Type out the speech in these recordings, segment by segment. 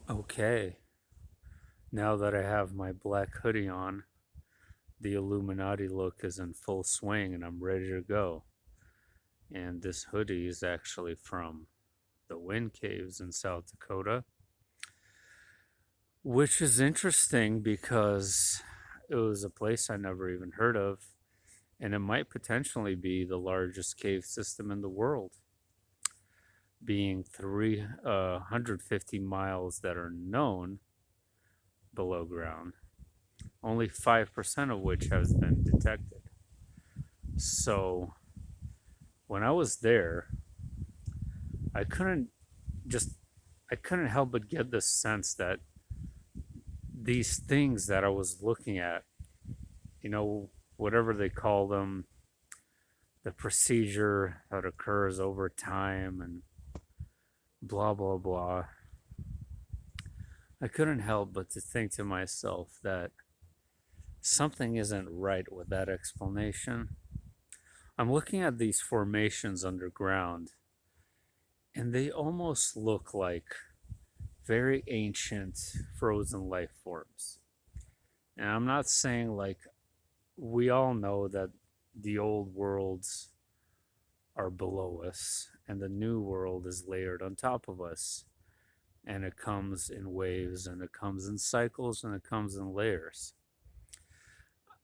Okay, now that I have my black hoodie on, the Illuminati look is in full swing and I'm ready to go. And this hoodie is actually from the Wind Caves in South Dakota, which is interesting because it was a place I never even heard of, and it might potentially be the largest cave system in the world, being 350 miles that are known below ground, only 5% of which has been detected. So when I was there, I couldn't just I couldn't help but get the sense that these things that I was looking at, you know, whatever they call them, the procedure that occurs over time and blah blah blah. I couldn't help but to think to myself that something isn't right with that explanation. I'm looking at these formations underground and they almost look like very ancient frozen life forms. And I'm not saying like we all know that the old worlds are below us and the new world is layered on top of us. And it comes in waves and it comes in cycles and it comes in layers.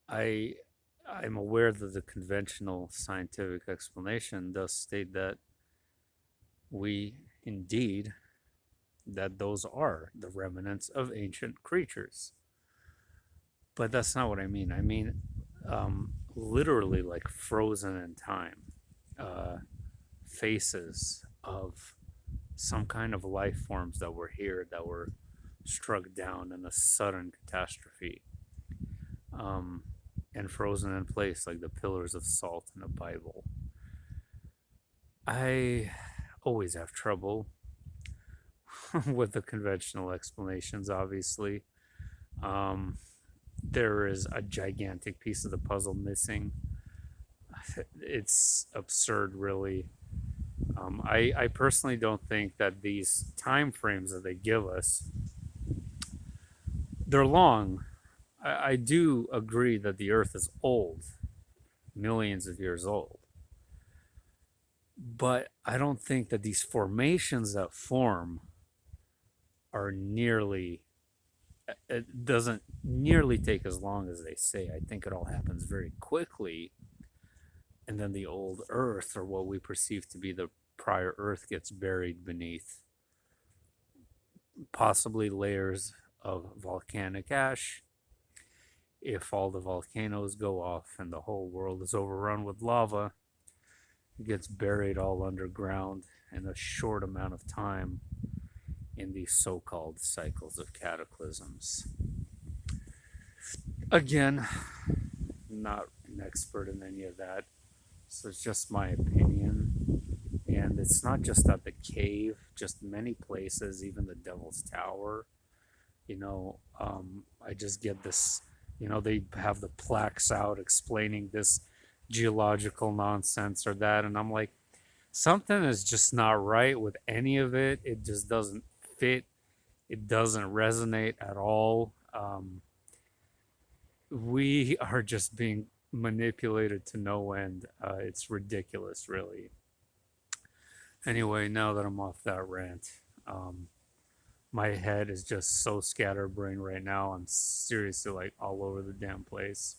I I'm aware that the conventional scientific explanation does state that we indeed that those are the remnants of ancient creatures. But that's not what I mean. I mean, literally like frozen in time, uh, faces of some kind of life forms that were here that were struck down in a sudden catastrophe, um, and frozen in place like the pillars of salt in the Bible. I always have trouble with the conventional explanations, obviously. Um, there is a gigantic piece of the puzzle missing. It's absurd, really. I personally don't think that these time frames that they give us, they're long. I do agree that the Earth is old, millions of years old, but I don't think that these formations that form are nearly. It doesn't nearly take as long as they say. I think it all happens very quickly, and then the old Earth, or what we perceive to be the prior Earth, gets buried beneath possibly layers of volcanic ash. If all the volcanoes go off and the whole world is overrun with lava, it gets buried all underground in a short amount of time in these so called cycles of cataclysms. Again, not an expert in any of that, so it's just my opinion. And it's not just at the cave, just many places, even the Devil's Tower. I just get this, they have the plaques out explaining this geological nonsense or that. And I'm like, something is just not right with any of it. It just doesn't fit, it doesn't resonate at all. We are just being manipulated to no end. It's ridiculous, really. Anyway, now that I'm off that rant, um, my head is just so scatterbrained right now. I'm seriously like all over the damn place.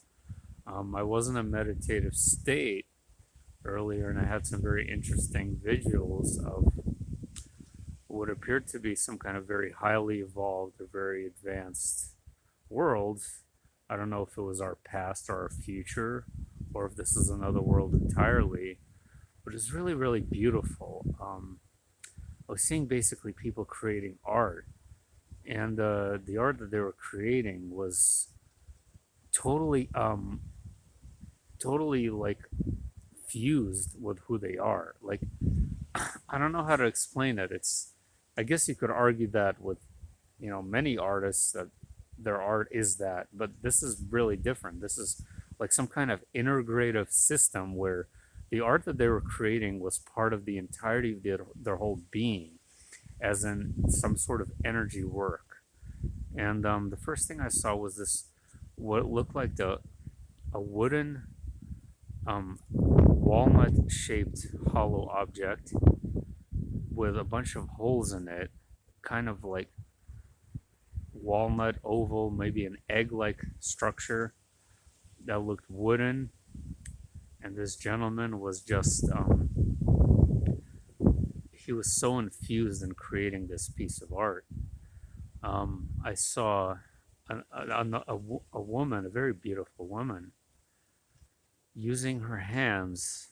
I was in a meditative state earlier and I had some very interesting visuals of what appeared to be some kind of very highly evolved or very advanced world. I don't know if it was our past or our future or if this is another world entirely, but it's really, really beautiful. I was seeing basically people creating art, and the art that they were creating was totally, totally like fused with who they are. Like I don't know how to explain it. I guess you could argue that with, many artists that their art is that, but this is really different. This is like some kind of integrative system where the art that they were creating was part of the entirety of their whole being. as in some sort of energy work. And the first thing I saw was this, what looked like a wooden walnut shaped hollow object with a bunch of holes in it, kind of like walnut oval, maybe an egg like structure that looked wooden. And this gentleman was just, he was so infused in creating this piece of art. I saw a woman, a very beautiful woman, using her hands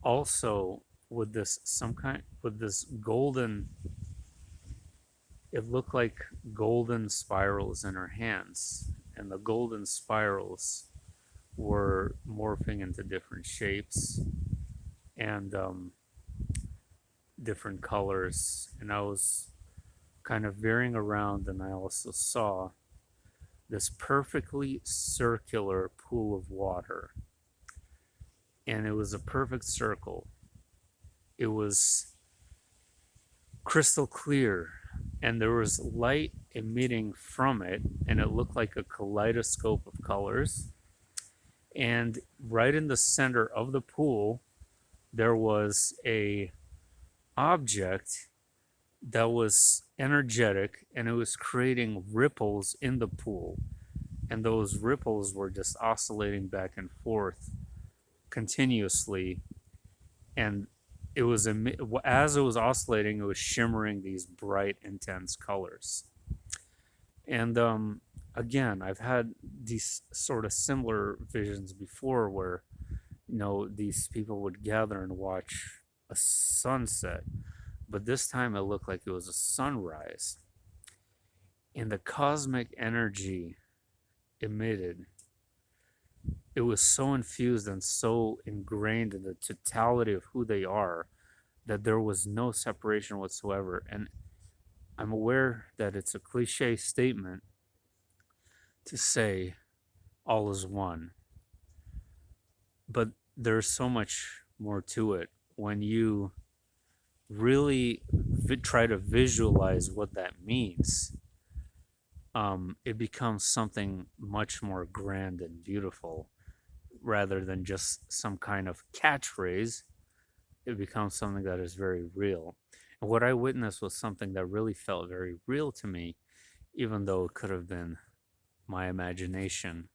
also with this golden, it looked like golden spirals in her hands, and the golden spirals were morphing into different shapes and different colors. And I was kind of veering around, and I also saw this perfectly circular pool of water, and it was a perfect circle. It was crystal clear, and there was light emitting from it, and it looked like a kaleidoscope of colors. And right in the center of the pool, there was a object that was energetic, and it was creating ripples in the pool, and those ripples were just oscillating back and forth continuously. And it was, as it was oscillating, it was shimmering these bright, intense colors. And again, I've had these sort of similar visions before where, these people would gather and watch a sunset, but this time it looked like it was a sunrise. And the cosmic energy emitted, it was so infused and so ingrained in the totality of who they are that there was no separation whatsoever. And I'm aware that it's a cliche statement to say all is one, but there's so much more to it when you really try to visualize what that means. It becomes something much more grand and beautiful rather than just some kind of catchphrase. It becomes something that is very real. And what I witnessed was something that really felt very real to me, even though it could have been my imagination,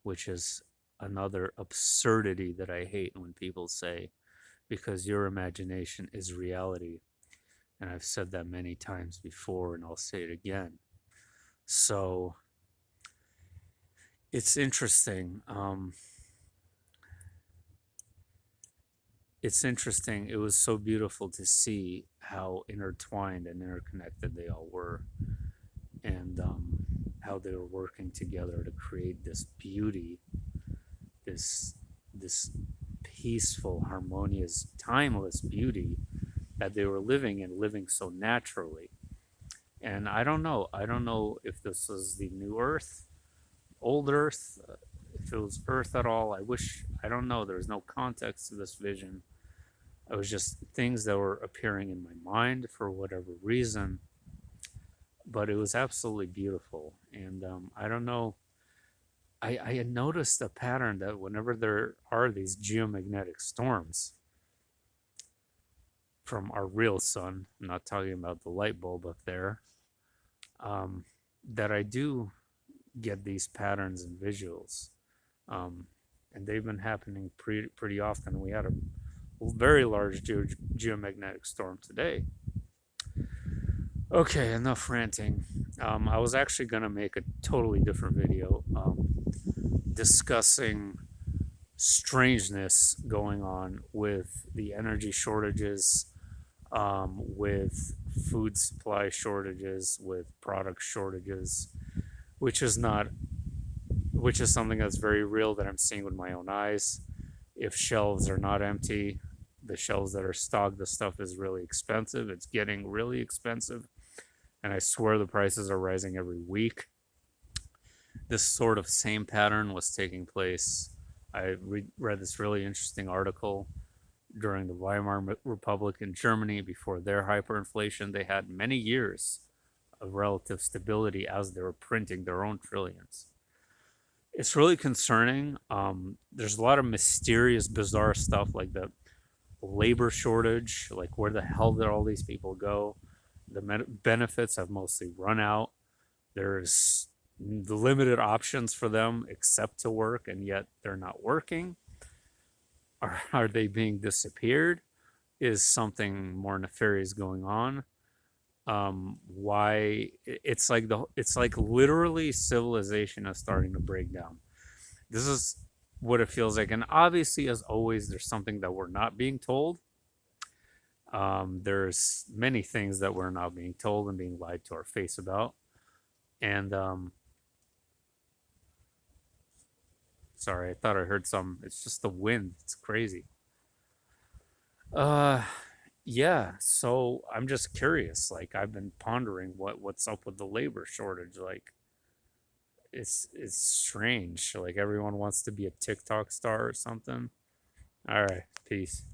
which is another absurdity that I hate when people say, because your imagination is reality. And I've said that many times before, and I'll say it again. So it's interesting. It's interesting. It was so beautiful to see how intertwined and interconnected they all were, and how they were working together to create this beauty, this peaceful, harmonious, timeless beauty that they were living so naturally. And I don't know. I don't know if this was the new Earth, old Earth, if it was Earth at all. I don't know. There's no context to this vision. It was just things that were appearing in my mind for whatever reason. But it was absolutely beautiful. And I don't know. I had noticed a pattern that whenever there are these geomagnetic storms from our real sun, I'm not talking about the light bulb up there, that I do get these patterns and visuals. And they've been happening pretty often. We had a very large geomagnetic storm today. Okay, enough ranting. I was actually going to make a totally different video discussing strangeness going on with the energy shortages, with food supply shortages, with product shortages, which is something that's very real that I'm seeing with my own eyes. If shelves are not empty, the shelves that are stocked, the stuff is really expensive. It's getting really expensive. And I swear the prices are rising every week. This sort of same pattern was taking place. I read this really interesting article during the Weimar Republic in Germany before their hyperinflation. They had many years of relative stability as they were printing their own trillions. It's really concerning. There's a lot of mysterious, bizarre stuff like the labor shortage, like where the hell did all these people go? The benefits have mostly run out. There's the limited options for them except to work, and yet they're not working. Are they being disappeared? Is something more nefarious going on? Why it's like literally civilization is starting to break down. This is what it feels like, and obviously, as always, there's something that we're not being told. There's many things that we're not being told and being lied to our face about, and sorry, I thought I heard some. It's just the wind. It's crazy. Uh, yeah. So I'm just curious. Like I've been pondering what's up with the labor shortage. Like it's strange. Like everyone wants to be a TikTok star or something. All right. Peace.